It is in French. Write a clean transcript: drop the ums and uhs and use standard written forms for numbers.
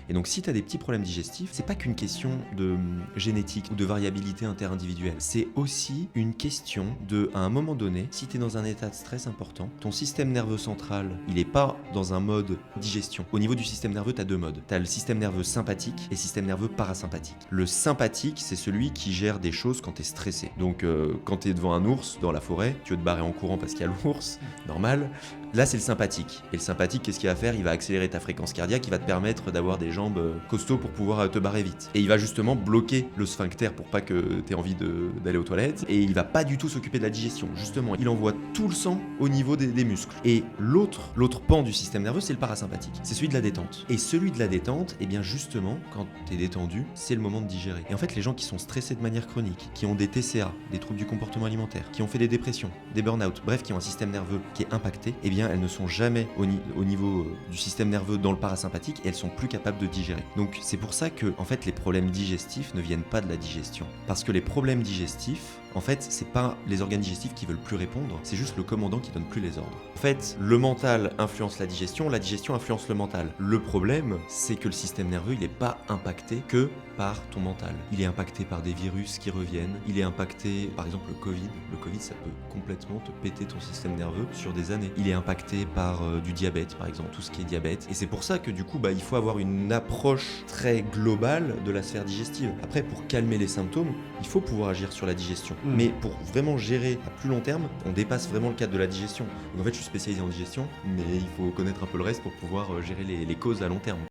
Et donc si tu as des petits problèmes digestifs, c'est pas qu'une question de génétique ou de variabilité interindividuelle, c'est aussi une question de, à un moment donné, si tu es dans un état de stress important, ton système nerveux central, il est pas dans un mode digestion. Au niveau du système nerveux, tu as deux modes. Tu as le système nerveux sympathique et le système nerveux parasympathique. Le sympathique, c'est celui qui gère des choses quand tu es stressé. Donc quand tu es devant un ours dans la forêt, tu veux te barrer en courant parce qu'il y a l'ours, normal. Là, c'est le sympathique. Et le sympathique, qu'est-ce qu'il va faire? Il va accélérer ta fréquence cardiaque, il va te permettre d'avoir des jambes costauds pour pouvoir te barrer vite. Et il va justement bloquer le sphincter pour pas que tu aies envie d'aller aux toilettes. Et il va pas du tout s'occuper de la digestion. Justement, il envoie tout le sang au niveau des muscles. Et l'autre pan du système nerveux, c'est le parasympathique. C'est celui de la détente. Et celui de la détente, eh bien justement, quand tu es détendu, c'est le moment de digérer. Et en fait, les gens qui sont stressés de manière chronique, qui ont des TCA, des troubles du comportement alimentaire, qui ont fait des dépressions, des burn-out, bref, qui ont un système nerveux qui est impacté, eh bien elles ne sont jamais au niveau du système nerveux dans le parasympathique et elles sont plus capables de digérer. Donc c'est pour ça que en fait les problèmes digestifs ne viennent pas de la digestion. Parce que les problèmes digestifs, en fait, c'est pas les organes digestifs qui veulent plus répondre, c'est juste le commandant qui donne plus les ordres. En fait, le mental influence la digestion influence le mental. Le problème, c'est que le système nerveux, il n'est pas impacté que par ton mental. Il est impacté par des virus qui reviennent, il est impacté, par exemple le Covid. Le Covid, ça peut complètement te péter ton système nerveux sur des années. Il est impacté par du diabète, par exemple, tout ce qui est diabète. Et c'est pour ça que du coup, il faut avoir une approche très globale de la sphère digestive. Après, pour calmer les symptômes, il faut pouvoir agir sur la digestion. Mais pour vraiment gérer à plus long terme, on dépasse vraiment le cadre de la digestion. Donc en fait, je suis spécialisé en digestion, mais il faut connaître un peu le reste pour pouvoir gérer les causes à long terme.